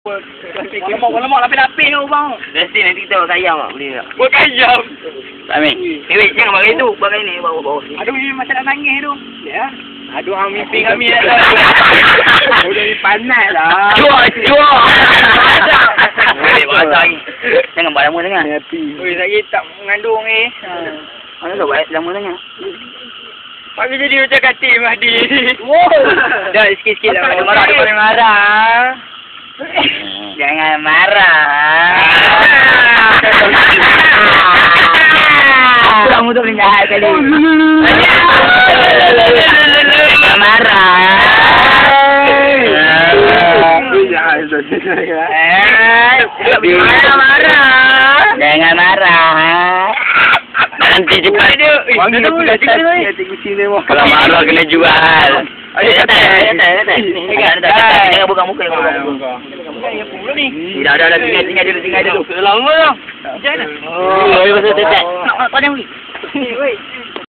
Lemak lapis-lapis tu bang. Nanti kita buat kayam tak boleh tak? Buat kayam. Tak Amin. Wait, jangan pakai tu. Pakai ni bawa-bawa. Aduh ni macam nak nangis tu. Ya. Aduh, hang mimpi kami ya. Udah ni panas lah. Cuak. Boleh bahasa lagi. Jangan buat lama sangat. Happy. Oi, saya tak mengandung ni. Mana tak buat lama sangat. Pagi jadi macam katil Mahdi. Dah sikit-sikit lah. Jangan marah. Jangan marah. Jangan marah. Kamu tu boleh jahat kali. Jangan marah. Jangan marah. Jangan marah. Nanti cepat dia. Kalau marah kena jual. Datang. Jangan buka muka. Dah. Tinggal dulu. Lama dah. Jangan. Oh, betul. Nak tanya ni.